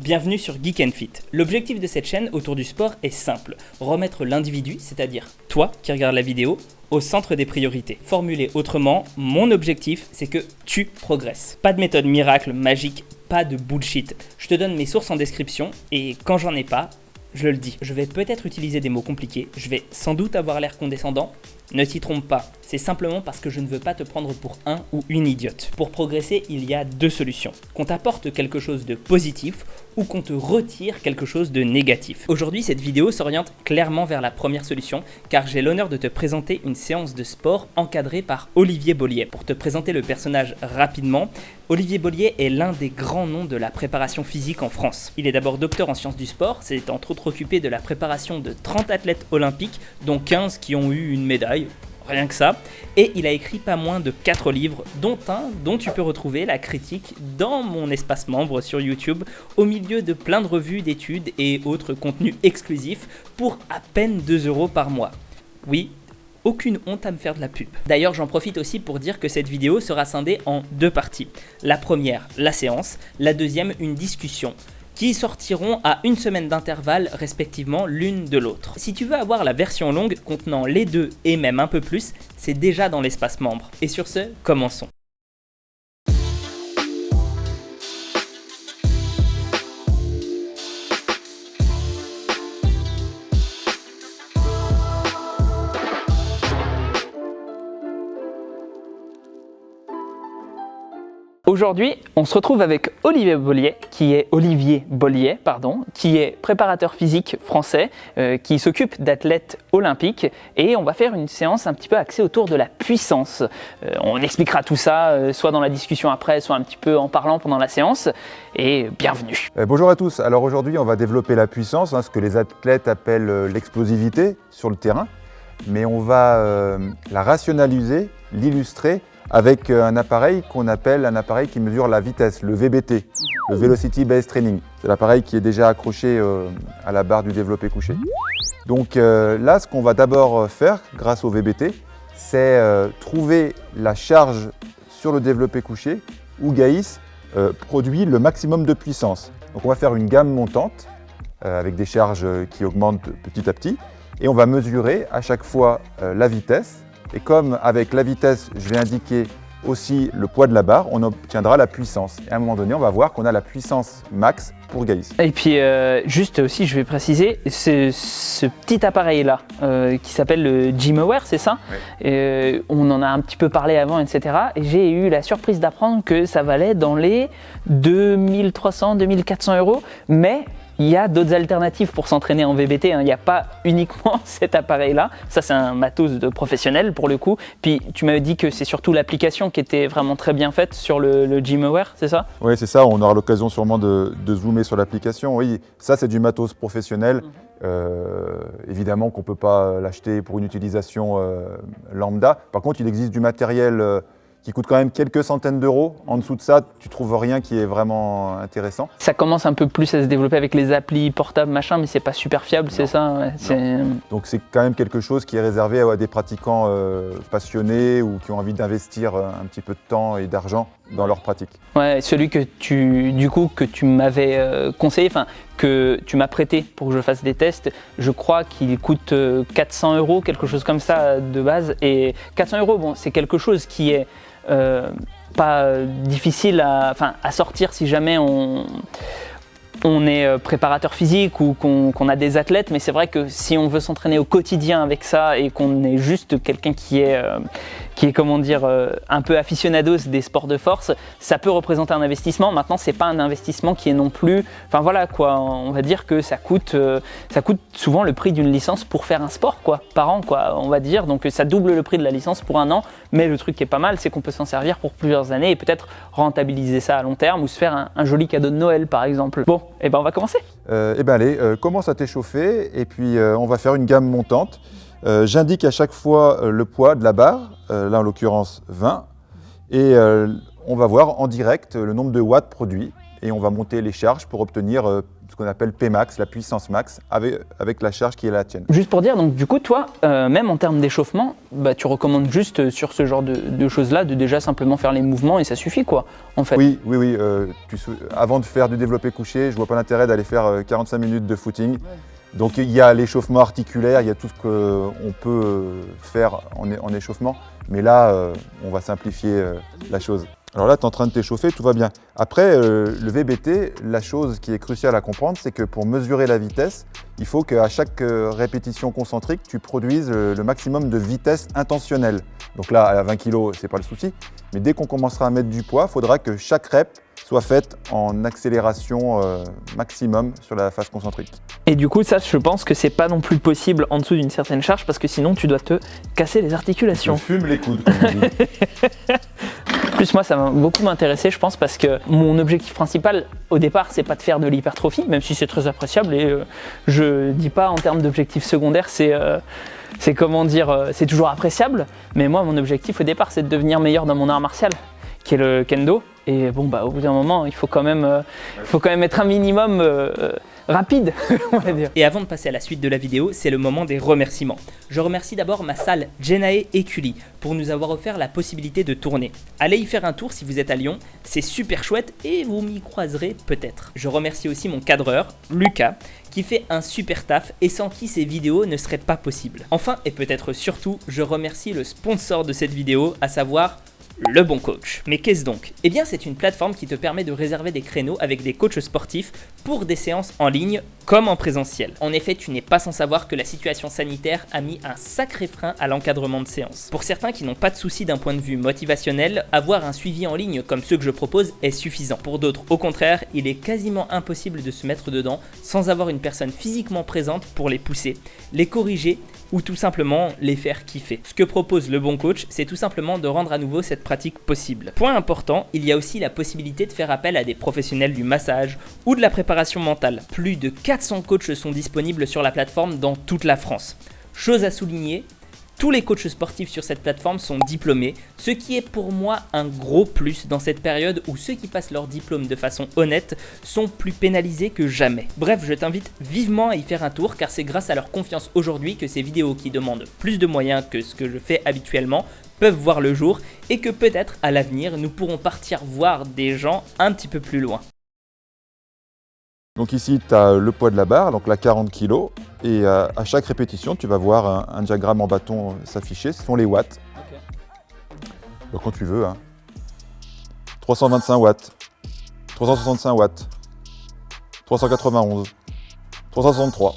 Bienvenue sur Geek & Fit. L'objectif de cette chaîne autour du sport est simple, remettre l'individu, c'est-à-dire toi qui regardes la vidéo, au centre des priorités. Formulé autrement, mon objectif c'est que tu progresses. Pas de méthode miracle, magique, pas de bullshit. Je te donne mes sources en description et quand j'en ai pas, je le dis. Je vais peut-être utiliser des mots compliqués, je vais sans doute avoir l'air condescendant. Ne t'y trompe pas, c'est simplement parce que je ne veux pas te prendre pour un ou une idiote. Pour progresser, il y a deux solutions. Qu'on t'apporte quelque chose de positif ou qu'on te retire quelque chose de négatif. Aujourd'hui, cette vidéo s'oriente clairement vers la première solution car j'ai l'honneur de te présenter une séance de sport encadrée par Olivier Bollier. Pour te présenter le personnage rapidement, Olivier Bollier est l'un des grands noms de la préparation physique en France. Il est d'abord docteur en sciences du sport, s'est entre autres occupé de la préparation de 30 athlètes olympiques, dont 15 qui ont eu une médaille. Rien que ça, et il a écrit pas moins de 4 livres, dont un dont tu peux retrouver la critique dans mon espace membre sur YouTube, au milieu de plein de revues d'études et autres contenus exclusifs pour à peine 2 € par mois. Oui, aucune honte à me faire de la pub. D'ailleurs, j'en profite aussi pour dire que cette vidéo sera scindée en 2 parties. La première, la séance, la deuxième, une discussion, qui sortiront à 1 semaine d'intervalle respectivement l'une de l'autre. Si tu veux avoir la version longue contenant les deux et même un peu plus, c'est déjà dans l'espace membre. Et sur ce, commençons. Aujourd'hui, on se retrouve avec Olivier Bollier, qui est préparateur physique français, qui s'occupe d'athlètes olympiques, et on va faire une séance un petit peu axée autour de la puissance. On expliquera tout ça, soit dans la discussion après, soit un petit peu en parlant pendant la séance, et bienvenue. Bonjour à tous, alors aujourd'hui on va développer la puissance, ce que les athlètes appellent l'explosivité sur le terrain, mais on va la rationaliser, l'illustrer, avec un appareil qu'on appelle un appareil qui mesure la vitesse, le VBT, le Velocity Based Training. C'est l'appareil qui est déjà accroché à la barre du développé couché. Donc là, ce qu'on va d'abord faire grâce au VBT, c'est trouver la charge sur le développé couché où Gaïs produit le maximum de puissance. Donc on va faire une gamme montante avec des charges qui augmentent petit à petit et on va mesurer à chaque fois la vitesse. Et comme avec la vitesse, je vais indiquer aussi le poids de la barre, on obtiendra la puissance. Et à un moment donné, on va voir qu'on a la puissance max pour Gaïs. Et puis, juste aussi, je vais préciser, ce petit appareil-là, qui s'appelle le GymAware, c'est ça? Oui. On en a un petit peu parlé avant, etc. Et j'ai eu la surprise d'apprendre que ça valait dans les 2300, 2400 €, mais il y a d'autres alternatives pour s'entraîner en VBT, il n'y a pas uniquement cet appareil-là. Ça, c'est un matos de professionnel pour le coup. Puis, tu m'avais dit que c'est surtout l'application qui était vraiment très bien faite sur le GymAware, c'est ça? Oui, c'est ça. On aura l'occasion sûrement de zoomer sur l'application. Oui, ça, c'est du matos professionnel. Évidemment qu'on ne peut pas l'acheter pour une utilisation lambda. Par contre, il existe du matériel qui coûte quand même quelques centaines d'euros. En dessous de ça, tu trouves rien qui est vraiment intéressant. Ça commence un peu plus à se développer avec les applis portables, machin, mais c'est pas super fiable, c'est ça? Ouais, donc c'est quand même quelque chose qui est réservé à des pratiquants passionnés ou qui ont envie d'investir un petit peu de temps et d'argent dans leur pratique. Ouais, celui que tu m'avais conseillé, que tu m'as prêté pour que je fasse des tests, je crois qu'il coûte 400 €, quelque chose comme ça de base. Et 400 €, bon, c'est quelque chose qui est pas difficile à sortir si jamais on est préparateur physique ou qu'on a des athlètes, mais c'est vrai que si on veut s'entraîner au quotidien avec ça et qu'on est juste quelqu'un qui est comment dire, un peu aficionados des sports de force, ça peut représenter un investissement. Maintenant, c'est pas un investissement qui est non plus, voilà quoi, on va dire que ça coûte souvent le prix d'une licence pour faire un sport par an on va dire. Donc ça double le prix de la licence pour 1 an, mais le truc qui est pas mal, c'est qu'on peut s'en servir pour plusieurs années et peut-être rentabiliser ça à long terme ou se faire un joli cadeau de Noël par exemple. Bon, et ben on va commencer. Allez, commence à t'échauffer et puis on va faire une gamme montante. J'indique à chaque fois le poids de la barre, là en l'occurrence 20, et on va voir en direct le nombre de watts produits et on va monter les charges pour obtenir ce qu'on appelle Pmax, la puissance max, avec la charge qui est la tienne. Juste pour dire, donc du coup, toi, même en termes d'échauffement, tu recommandes juste sur ce genre de choses-là de déjà simplement faire les mouvements et ça suffit, quoi, en fait. Oui. Avant de faire du développé couché, je vois pas l'intérêt d'aller faire 45 minutes de footing. Ouais. Donc il y a l'échauffement articulaire, il y a tout ce qu'on peut faire en échauffement, mais là, on va simplifier la chose. Alors là, tu es en train de t'échauffer, tout va bien. Après, le VBT, la chose qui est cruciale à comprendre, c'est que pour mesurer la vitesse, il faut qu'à chaque répétition concentrique, tu produises le maximum de vitesse intentionnelle. Donc là, à 20 kg, ce n'est pas le souci, mais dès qu'on commencera à mettre du poids, il faudra que chaque rep soit faite en accélération maximum sur la phase concentrique. Et du coup, ça, je pense que c'est pas non plus possible en dessous d'une certaine charge parce que sinon, tu dois te casser les articulations. Tu fumes les coudes, comme on dit. Plus moi, ça va beaucoup m'intéresser, je pense, parce que mon objectif principal, au départ, c'est pas de faire de l'hypertrophie, même si c'est très appréciable. Et je dis pas en termes d'objectif secondaire, c'est comment dire, c'est toujours appréciable. Mais moi, mon objectif au départ, c'est de devenir meilleur dans mon art martial, qui est le kendo. Et bon, au bout d'un moment, il faut quand même être un minimum rapide, on va dire. Et avant de passer à la suite de la vidéo, c'est le moment des remerciements. Je remercie d'abord ma salle Jenae et Cully pour nous avoir offert la possibilité de tourner. Allez y faire un tour si vous êtes à Lyon, c'est super chouette et vous m'y croiserez peut-être. Je remercie aussi mon cadreur, Lucas, qui fait un super taf et sans qui ces vidéos ne seraient pas possibles. Enfin, et peut-être surtout, je remercie le sponsor de cette vidéo, à savoir Le Bon Coach. Mais qu'est-ce donc? Eh bien, c'est une plateforme qui te permet de réserver des créneaux avec des coachs sportifs pour des séances en ligne comme en présentiel. En effet, tu n'es pas sans savoir que la situation sanitaire a mis un sacré frein à l'encadrement de séances. Pour certains qui n'ont pas de soucis d'un point de vue motivationnel, avoir un suivi en ligne comme ceux que je propose est suffisant. Pour d'autres, au contraire, il est quasiment impossible de se mettre dedans sans avoir une personne physiquement présente pour les pousser, les corriger ou tout simplement les faire kiffer. Ce que propose Le Bon Coach, c'est tout simplement de rendre à nouveau cette pratique possible. Point important, il y a aussi la possibilité de faire appel à des professionnels du massage ou de la préparation mentale. Plus de 400 coachs sont disponibles sur la plateforme dans toute la France. Chose à souligner, tous les coachs sportifs sur cette plateforme sont diplômés, ce qui est pour moi un gros plus dans cette période où ceux qui passent leur diplôme de façon honnête sont plus pénalisés que jamais. Bref, je t'invite vivement à y faire un tour car c'est grâce à leur confiance aujourd'hui que ces vidéos qui demandent plus de moyens que ce que je fais habituellement peuvent voir le jour et que peut-être à l'avenir nous pourrons partir voir des gens un petit peu plus loin. Donc ici, tu as le poids de la barre, donc la 40 kg, et à chaque répétition, tu vas voir un diagramme en bâton s'afficher, ce sont les watts. Okay. Donc quand tu veux, 325 watts, 365 watts, 391, 363,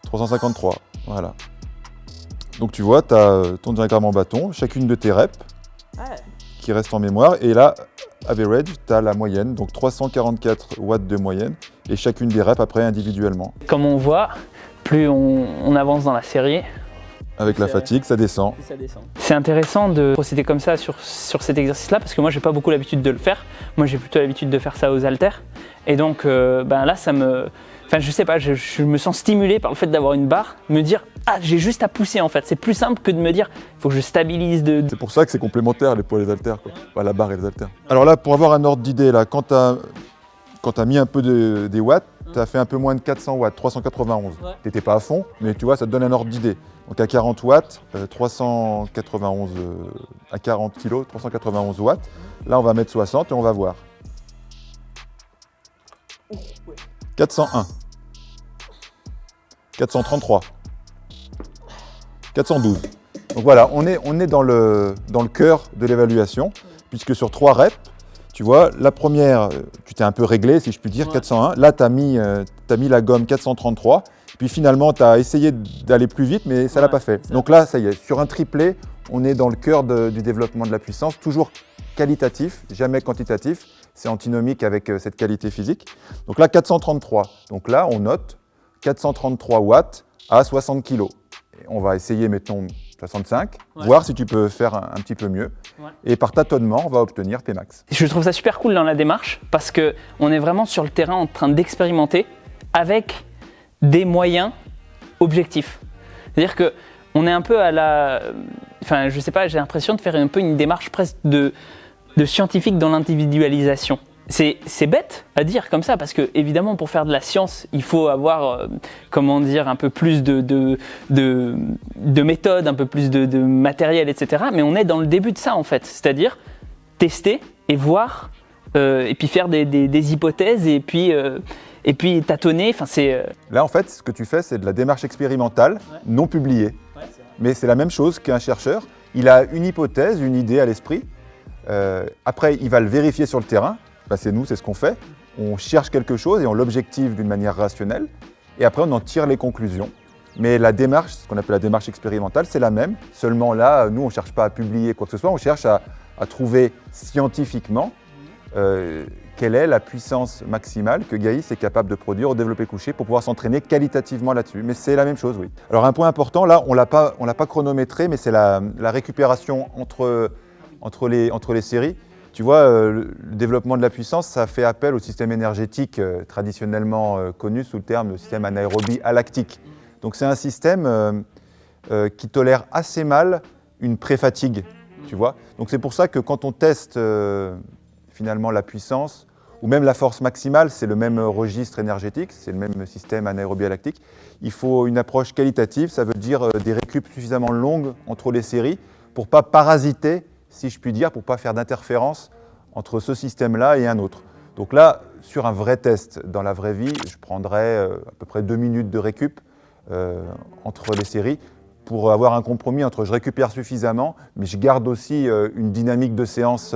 353, voilà. Donc tu vois, tu as ton diagramme en bâton, chacune de tes reps qui reste en mémoire, et là, average, tu as la moyenne, donc 344 watts de moyenne, et chacune des reps après individuellement. Comme on voit, plus on avance dans la série, avec la fatigue, ça descend. C'est intéressant de procéder comme ça sur cet exercice-là, parce que moi, j'ai pas beaucoup l'habitude de le faire. Moi, j'ai plutôt l'habitude de faire ça aux haltères. Et donc, là, ça me... Enfin, je sais pas, je me sens stimulé par le fait d'avoir une barre, me dire « Ah, j'ai juste à pousser en fait ». C'est plus simple que de me dire « Il faut que je stabilise de… » C'est pour ça que c'est complémentaire, les poids et les haltères, quoi. Enfin, la barre et les haltères. Alors là, pour avoir un ordre d'idée, là, quand tu as mis un peu des watts, tu as fait un peu moins de 400 watts, 391. Ouais. Tu n'étais pas à fond, mais tu vois, ça te donne un ordre d'idée. Donc à 40 watts, 391 à 40 kg, 391 watts. Là, on va mettre 60 et on va voir. 401, 433, 412. Donc voilà, on est dans le cœur de l'évaluation, puisque sur 3 reps, tu vois, la première, tu t'es un peu réglé, si je puis dire, 401. Là, tu as mis la gomme 433. Puis finalement, tu as essayé d'aller plus vite, mais ça ne l'a pas fait. Donc là, ça y est, sur un triplé, on est dans le cœur du développement de la puissance, toujours qualitatif, jamais quantitatif. C'est antinomique avec cette qualité physique. Donc là, 433. Donc là, on note 433 watts à 60 kg. On va essayer, mettons, 65, voir si tu peux faire un petit peu mieux. Et par tâtonnement, on va obtenir Pmax. Je trouve ça super cool dans la démarche parce qu'on est vraiment sur le terrain en train d'expérimenter avec des moyens objectifs. C'est-à-dire qu'on est un peu à la… Enfin, je sais pas, j'ai l'impression de faire un peu une démarche presque de scientifique dans l'individualisation. c'est bête à dire comme ça, parce que évidemment pour faire de la science, il faut avoir un peu plus de méthodes, un peu plus de matériel, etc. Mais on est dans le début de ça en fait, c'est-à-dire tester et voir, et puis faire des hypothèses, et puis tâtonner. Enfin, Là en fait, ce que tu fais, c'est de la démarche expérimentale non publiée. Mais c'est la même chose qu'un chercheur. Il a une hypothèse, une idée à l'esprit. Après, il va le vérifier sur le terrain. C'est nous, c'est ce qu'on fait. On cherche quelque chose et on l'objective d'une manière rationnelle. Et après, on en tire les conclusions. Mais la démarche, ce qu'on appelle la démarche expérimentale, c'est la même. Seulement là, nous, on ne cherche pas à publier quoi que ce soit. On cherche à trouver scientifiquement quelle est la puissance maximale que Gaïs est capable de produire au développé couché pour pouvoir s'entraîner qualitativement là-dessus. Mais c'est la même chose, oui. Alors un point important, là, on l'a pas chronométré, mais c'est la récupération entre les séries. Tu vois, le développement de la puissance, ça fait appel au système énergétique traditionnellement connu sous le terme de système anaérobie alactique. Donc c'est un système qui tolère assez mal une pré-fatigue, tu vois. Donc c'est pour ça que quand on teste finalement la puissance ou même la force maximale, c'est le même registre énergétique, c'est le même système anaérobie lactique. Il faut une approche qualitative, ça veut dire des récup suffisamment longues entre les séries pour ne pas parasiter, si je puis dire, pour ne pas faire d'interférence entre ce système-là et un autre. Donc là, sur un vrai test, dans la vraie vie, je prendrais à peu près 2 minutes de récup entre les séries pour avoir un compromis entre je récupère suffisamment, mais je garde aussi une dynamique de séance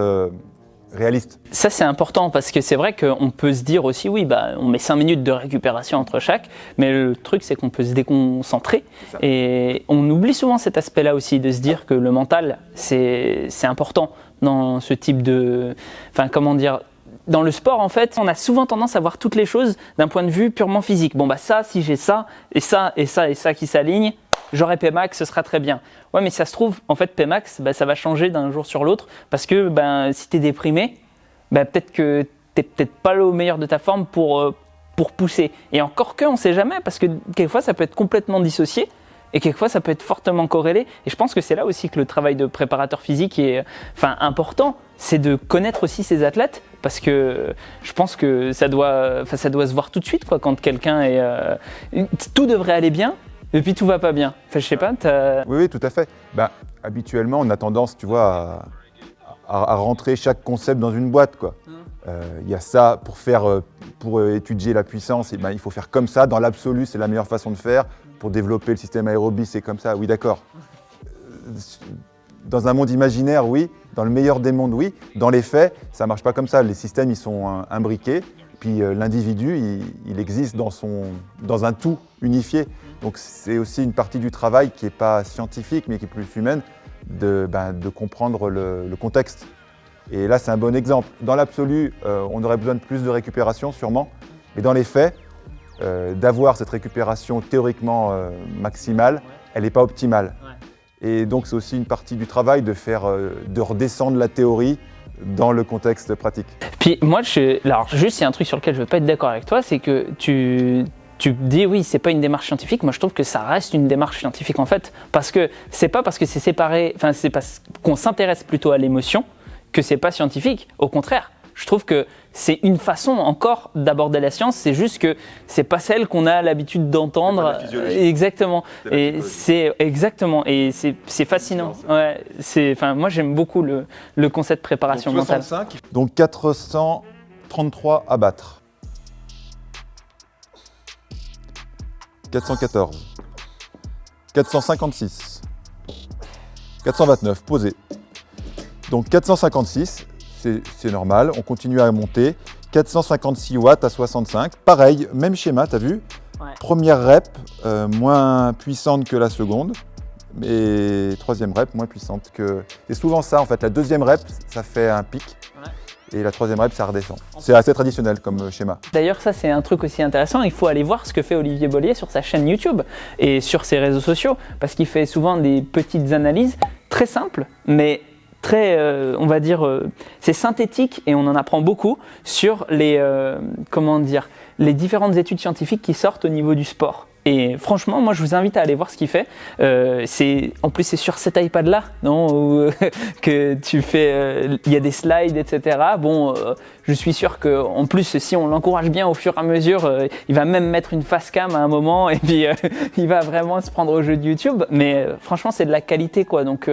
réaliste. Ça, c'est important parce que c'est vrai qu'on peut se dire aussi, oui, on met 5 minutes de récupération entre chaque, mais le truc, c'est qu'on peut se déconcentrer. Et on oublie souvent cet aspect-là aussi, de se dire que le mental, c'est important dans ce type de... Enfin, comment dire... Dans le sport, en fait, on a souvent tendance à voir toutes les choses d'un point de vue purement physique. Bon, ça, si j'ai ça, et ça, et ça, et ça qui s'alignent, j'aurai Pmax, ce sera très bien. Ouais, mais ça se trouve, en fait, Pmax, ça va changer d'un jour sur l'autre parce que si tu es déprimé, peut-être que tu n'es peut-être pas au meilleur de ta forme pour pousser. Et encore que, on ne sait jamais, parce que quelquefois, ça peut être complètement dissocié et quelquefois, ça peut être fortement corrélé. Et je pense que c'est là aussi que le travail de préparateur physique est important, c'est de connaître aussi ses athlètes, parce que je pense que ça doit se voir tout de suite, quoi, quand quelqu'un est... tout devrait aller bien, et puis tout va pas bien. Enfin, je sais pas, Oui, tout à fait. Habituellement, on a tendance, tu vois, à rentrer chaque concept dans une boîte, quoi. Il y a ça pour étudier la puissance, il faut faire comme ça. Dans l'absolu, c'est la meilleure façon de faire. Pour développer le système aérobie, c'est comme ça. Oui, d'accord. Dans un monde imaginaire, oui. Dans le meilleur des mondes, oui. Dans les faits, ça ne marche pas comme ça. Les systèmes, ils sont imbriqués. Puis l'individu, il existe dans un tout unifié. Donc c'est aussi une partie du travail qui n'est pas scientifique, mais qui est plus humaine, de comprendre le contexte. Et là, c'est un bon exemple. Dans l'absolu, on aurait besoin de plus de récupération, sûrement. Mais dans les faits, d'avoir cette récupération théoriquement maximale, elle n'est pas optimale. Et donc, c'est aussi une partie du travail de redescendre la théorie dans le contexte pratique. Puis moi, alors juste, il y a un truc sur lequel je ne veux pas être d'accord avec toi, c'est que tu dis oui, c'est pas une démarche scientifique. Moi, je trouve que ça reste une démarche scientifique en fait, parce que c'est pas parce que c'est séparé, c'est parce qu'on s'intéresse plutôt à l'émotion que c'est pas scientifique. Au contraire, je trouve que c'est une façon encore d'aborder la science. C'est juste que c'est pas celle qu'on a l'habitude d'entendre. Exactement. Et c'est exactement. Et c'est fascinant. Ouais. Moi, j'aime beaucoup le concept de préparation mentale. Donc 433 à battre. 414, 456, 429, posé. Donc 456, c'est normal, on continue à monter. 456 watts à 65, pareil, même schéma, t'as vu ? Ouais. Première rep, moins puissante que la seconde, et troisième rep, moins puissante que... C'est souvent ça en fait, la deuxième rep, ça fait un pic. Ouais. Et la troisième rep, ça redescend. C'est assez traditionnel comme schéma. D'ailleurs, ça, c'est un truc aussi intéressant. Il faut aller voir ce que fait Olivier Bollier sur sa chaîne YouTube et sur ses réseaux sociaux, parce qu'il fait souvent des petites analyses très simples, mais très, on va dire, c'est synthétique et on en apprend beaucoup sur les différentes études scientifiques qui sortent au niveau du sport. Et franchement, moi je vous invite à aller voir ce qu'il fait. En plus c'est sur cet iPad là, non, où, que tu fais, il y a des slides, etc. Bon, je suis sûr qu'en plus si on l'encourage bien au fur et à mesure, il va même mettre une face cam à un moment et puis il va vraiment se prendre au jeu de YouTube. Mais franchement c'est de la qualité quoi, donc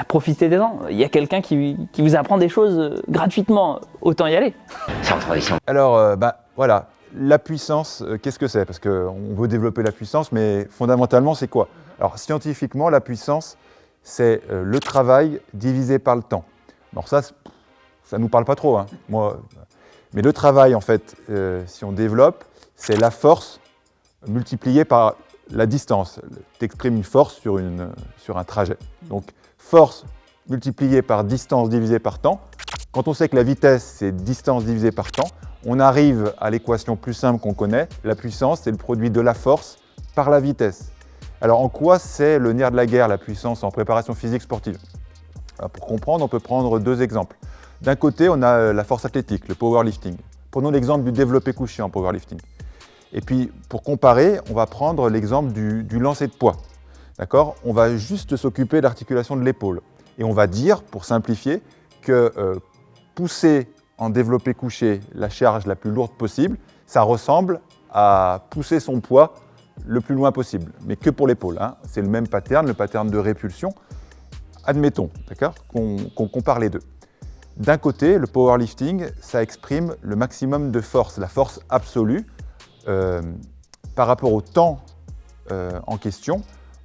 profitez-en. Il y a quelqu'un qui vous apprend des choses gratuitement, autant y aller. Sans transition. Alors, voilà, la puissance, qu'est-ce que c'est? Parce qu'on veut développer la puissance, mais fondamentalement, c'est quoi? Alors, scientifiquement, la puissance, c'est le travail divisé par le temps. Alors ça ne nous parle pas trop, hein, moi. Mais le travail, en fait, si on développe, c'est la force multipliée par la distance. Tu exprimes une force sur un trajet. Donc, force multipliée par distance divisée par temps. Quand on sait que la vitesse, c'est distance divisée par temps, on arrive à l'équation plus simple qu'on connaît. La puissance, c'est le produit de la force par la vitesse. Alors, en quoi c'est le nerf de la guerre, la puissance en préparation physique sportive? Alors, pour comprendre, on peut prendre deux exemples. D'un côté, on a la force athlétique, le powerlifting. Prenons l'exemple du développé couché en powerlifting. Et puis, pour comparer, on va prendre l'exemple du lancer de poids. D'accord? On va juste s'occuper de l'articulation de l'épaule. Et on va dire, pour simplifier, que pousser en développé couché la charge la plus lourde possible, ça ressemble à pousser son poids le plus loin possible, mais que pour l'épaule. Hein. C'est le même pattern, le pattern de répulsion. Admettons, d'accord, qu'on compare les deux. D'un côté, le powerlifting, ça exprime le maximum de force, la force absolue. Par rapport au temps en question,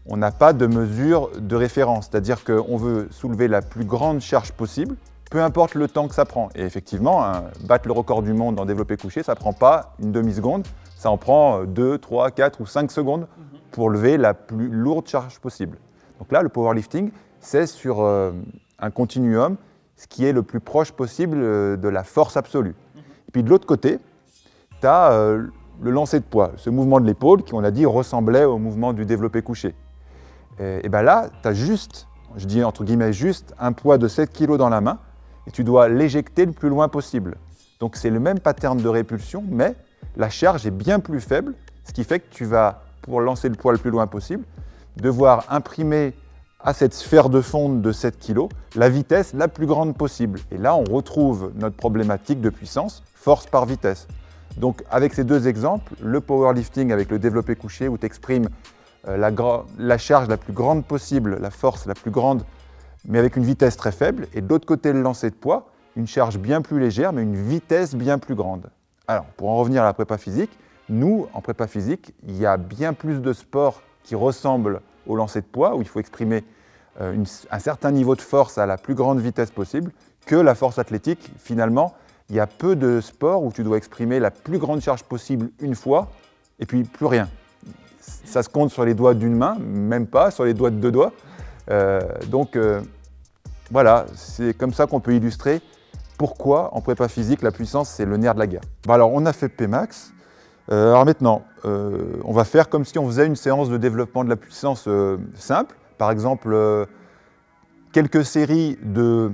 on n'a pas de mesure de référence, c'est-à-dire qu'on veut soulever la plus grande charge possible, peu importe le temps que ça prend. Et effectivement, battre le record du monde en développé couché, ça ne prend pas une demi-seconde, ça en prend 2, 3, 4 ou 5 secondes pour lever la plus lourde charge possible. Donc là, le powerlifting, c'est sur un continuum, ce qui est le plus proche possible de la force absolue. Et puis de l'autre côté, tu as le lancer de poids, ce mouvement de l'épaule qui, on a dit, ressemblait au mouvement du développé couché. Et bien là, tu as juste, je dis entre guillemets juste, un poids de 7 kg dans la main et tu dois l'éjecter le plus loin possible. Donc c'est le même pattern de répulsion, mais la charge est bien plus faible, ce qui fait que tu vas, pour lancer le poids le plus loin possible, devoir imprimer à cette sphère de fonte de 7 kg la vitesse la plus grande possible. Et là, on retrouve notre problématique de puissance, force par vitesse. Donc avec ces deux exemples, le powerlifting avec le développé couché où tu exprimes la charge la plus grande possible, la force la plus grande, mais avec une vitesse très faible, et de l'autre côté le lancer de poids, une charge bien plus légère, mais une vitesse bien plus grande. Alors, pour en revenir à la prépa physique, nous, en prépa physique, il y a bien plus de sports qui ressemblent au lancer de poids, où il faut exprimer un certain niveau de force à la plus grande vitesse possible, que la force athlétique. Finalement, il y a peu de sports où tu dois exprimer la plus grande charge possible une fois, et puis plus rien. Ça se compte sur les doigts d'une main, même pas sur les doigts de deux doigts. Voilà, c'est comme ça qu'on peut illustrer pourquoi en prépa physique la puissance c'est le nerf de la guerre. Bon, alors on a fait Pmax. Alors maintenant, on va faire comme si on faisait une séance de développement de la puissance simple. Par exemple, quelques séries de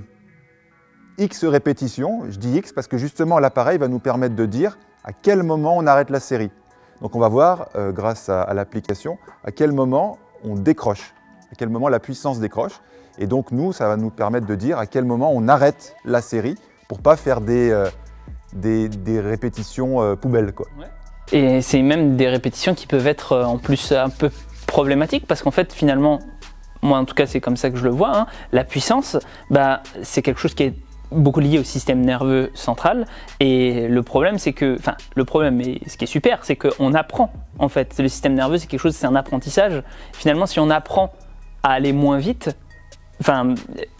X répétitions. Je dis X parce que justement l'appareil va nous permettre de dire à quel moment on arrête la série. Donc on va voir, grâce à l'application, à quel moment on décroche, à quel moment la puissance décroche. Et donc nous, ça va nous permettre de dire à quel moment on arrête la série pour ne pas faire des répétitions poubelles, quoi. Ouais. Et c'est même des répétitions qui peuvent être en plus un peu problématiques parce qu'en fait finalement, moi en tout cas c'est comme ça que je le vois, hein, la puissance, c'est quelque chose qui est beaucoup lié au système nerveux central et le problème c'est que, enfin le problème et ce qui est super c'est qu'on apprend en fait, le système nerveux c'est quelque chose, c'est un apprentissage, finalement si on apprend à aller moins vite, enfin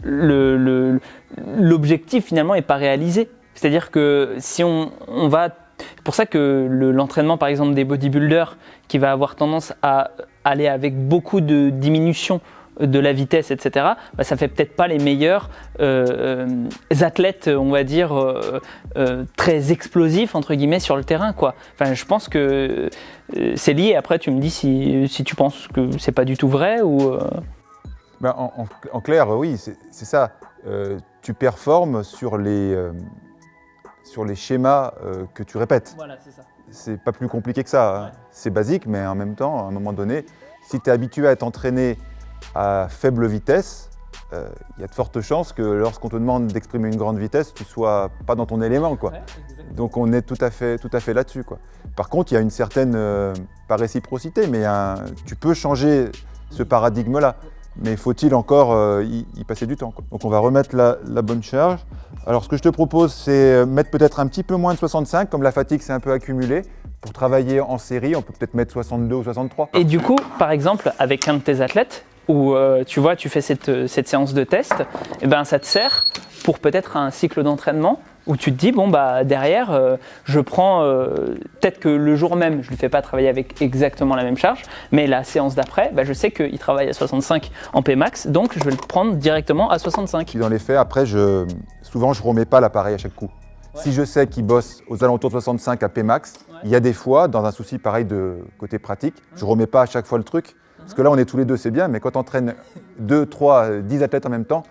l'objectif finalement n'est pas réalisé, c'est-à-dire que si on va, c'est pour ça que l'entraînement par exemple des bodybuilders qui va avoir tendance à aller avec beaucoup de diminution de la vitesse, etc., ça fait peut-être pas les meilleurs athlètes, on va dire, très explosifs, entre guillemets, sur le terrain, quoi. Enfin, je pense que c'est lié. Après, tu me dis si tu penses que c'est pas du tout vrai ou… En clair, oui, c'est ça. Tu performes sur les sur les schémas que tu répètes. Voilà, c'est ça. C'est pas plus compliqué que ça. Hein. Ouais. C'est basique, mais en même temps, à un moment donné, si tu es habitué à t'entraîner à faible vitesse, il y a de fortes chances que lorsqu'on te demande d'exprimer une grande vitesse, tu sois pas dans ton élément, quoi. Ouais, exactement. Donc on est tout à fait là-dessus, quoi. Par contre, il y a une certaine, pas réciprocité, mais tu peux changer ce paradigme-là. Mais faut-il encore y passer du temps, quoi. Donc on va remettre la bonne charge. Alors ce que je te propose, c'est mettre peut-être un petit peu moins de 65, comme la fatigue s'est un peu accumulée. Pour travailler en série, on peut peut-être mettre 62 ou 63. Et du coup, par exemple, avec un de tes athlètes, où tu vois, tu fais cette séance de test, et ben, ça te sert pour peut-être un cycle d'entraînement où tu te dis, bon, bah, derrière, je prends, peut-être que le jour même, je ne lui fais pas travailler avec exactement la même charge, mais la séance d'après, bah, je sais qu'il travaille à 65 en Pmax, donc je vais le prendre directement à 65. Puis dans les faits, après, souvent, je ne remets pas l'appareil à chaque coup. Ouais. Si je sais qu'il bosse aux alentours de 65 à Pmax, il y a des fois, dans un souci pareil de côté pratique, je ne remets pas à chaque fois le truc. Parce que là, on est tous les deux, c'est bien, mais quand tu entraînes 2, 3, 10 athlètes en même temps,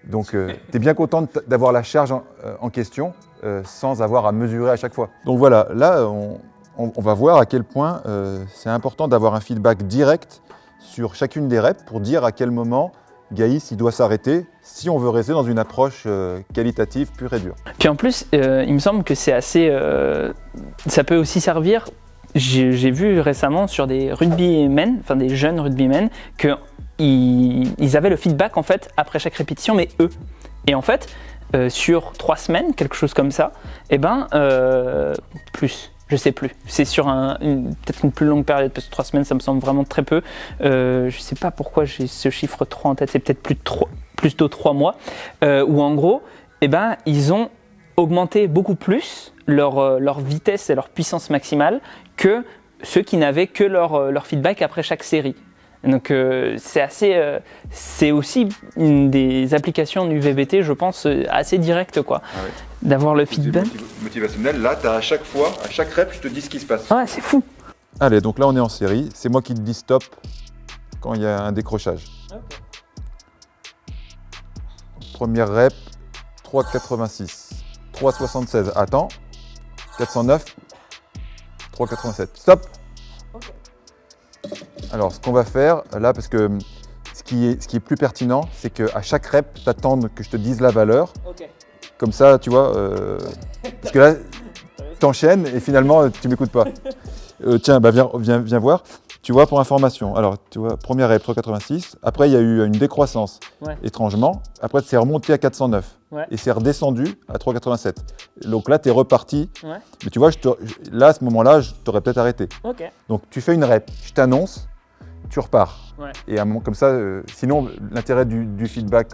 donc tu es bien content d'avoir la charge en question sans avoir à mesurer à chaque fois. Donc voilà, là, on va voir à quel point c'est important d'avoir un feedback direct sur chacune des reps pour dire à quel moment Gaïs il doit s'arrêter si on veut rester dans une approche qualitative pure et dure. Puis en plus, il me semble que c'est assez... ça peut aussi servir... J'ai vu récemment sur des rugbymen, enfin des jeunes rugbymen, qu'ils avaient le feedback en fait après chaque répétition, mais eux. Et en fait, sur 3 semaines, quelque chose comme ça, et ben plus, je sais plus. C'est sur peut-être une plus longue période, parce que 3 semaines, ça me semble vraiment très peu. Je sais pas pourquoi j'ai ce chiffre 3 en tête, c'est peut-être plus de 3 mois, où en gros, et ben ils ont augmenté beaucoup plus leur vitesse et leur puissance maximale que ceux qui n'avaient que leur feedback après chaque série. Donc c'est aussi une des applications du VBT, je pense, assez directe, quoi. Ah oui. D'avoir le feedback. Motivationnel, là, tu as à chaque fois, à chaque rep, je te dis ce qui se passe. Ouais, c'est fou. Allez, donc là, on est en série. C'est moi qui te dis stop quand il y a un décrochage. Okay. Première rep, 3,86. 3,76. Attends. 409. 3,87. Stop. Okay. Alors, ce qu'on va faire là, parce que ce qui est plus pertinent, c'est qu'à chaque rep, t'attendes que je te dise la valeur. Okay. Comme ça, tu vois, parce que là, t'enchaînes et finalement, tu m'écoutes pas. Tiens, bah viens voir. Tu vois, pour information, alors, tu vois, première rep, 3,86. Après, il y a eu une décroissance, étrangement. Après, c'est remonté à 409. Ouais. Et c'est redescendu à 3,87. Donc là, tu es reparti. Ouais. Mais tu vois, là, à ce moment-là, je t'aurais peut-être arrêté. Ok. Donc, tu fais une rep, je t'annonce, tu repars. Ouais. Et à un moment comme ça, sinon, l'intérêt du feedback,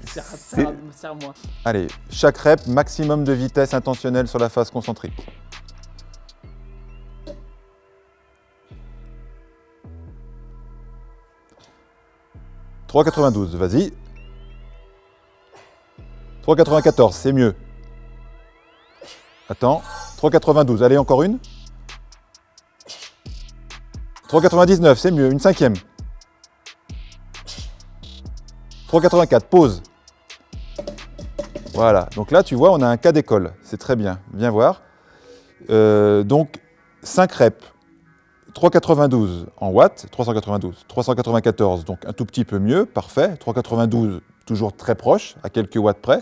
Serre-moi. Allez, chaque rep, maximum de vitesse intentionnelle sur la phase concentrique. « 3,92, vas-y. 3,94, c'est mieux. Attends, 3,92, allez, encore une. 3,99, c'est mieux, une cinquième. 3,84, pause. Voilà, donc là, tu vois, on a un cas d'école. C'est très bien, viens voir. Donc, 5 reps, 3,92 en watts, 392, 394, donc un tout petit peu mieux, parfait. 3,92, toujours très proche, à quelques watts près.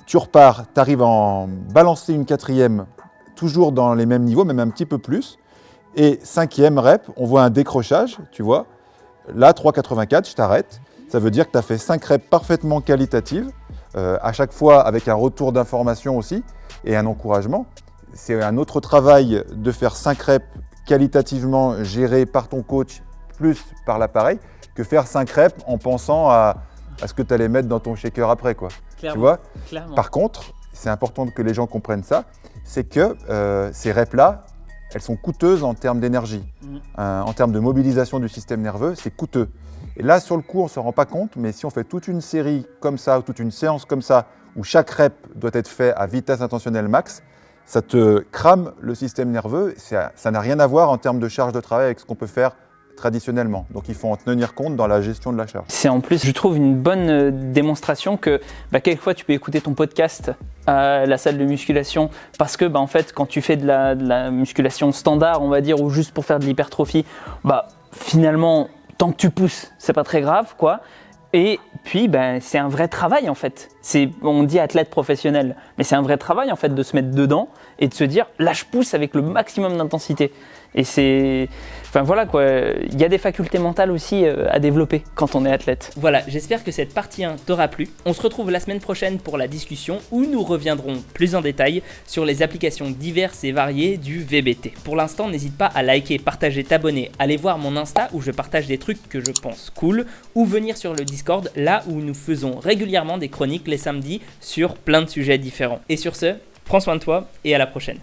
Tu repars, tu arrives à en balancer une quatrième, toujours dans les mêmes niveaux, même un petit peu plus. Et 5e rep, on voit un décrochage, tu vois. Là, 3,84, je t'arrête. Ça veut dire que tu as fait 5 reps parfaitement qualitatives, à chaque fois avec un retour d'information aussi et un encouragement. C'est un autre travail de faire 5 reps qualitativement gérés par ton coach, plus par l'appareil, que faire 5 reps en pensant à ce que tu allais mettre dans ton shaker après, quoi. Clairement, tu vois. Clairement. Par contre, c'est important que les gens comprennent ça, c'est que ces reps-là, elles sont coûteuses en termes d'énergie. En termes de mobilisation du système nerveux, c'est coûteux. Et là, sur le coup, on ne se rend pas compte, mais si on fait toute une série comme ça, ou toute une séance comme ça, où chaque rep doit être fait à vitesse intentionnelle max, ça te crame le système nerveux. Ça n'a rien à voir en termes de charge de travail avec ce qu'on peut faire traditionnellement. Donc il faut en tenir compte dans la gestion de la charge. C'est en plus, je trouve, une bonne démonstration que quelquefois tu peux écouter ton podcast à la salle de musculation parce que en fait, quand tu fais de la musculation standard, on va dire, ou juste pour faire de l'hypertrophie, finalement, tant que tu pousses, c'est pas très grave, quoi. Et puis, c'est un vrai travail en fait. On dit athlète professionnel, mais c'est un vrai travail en fait de se mettre dedans et de se dire là je pousse avec le maximum d'intensité. Et voilà quoi, il y a des facultés mentales aussi à développer quand on est athlète. Voilà, j'espère que cette partie 1 t'aura plu. On se retrouve la semaine prochaine pour la discussion où nous reviendrons plus en détail sur les applications diverses et variées du VBT. Pour l'instant, n'hésite pas à liker, partager, t'abonner, aller voir mon Insta où je partage des trucs que je pense cool, ou venir sur le Discord là où nous faisons régulièrement des chroniques les samedis sur plein de sujets différents. Et sur ce, prends soin de toi et à la prochaine.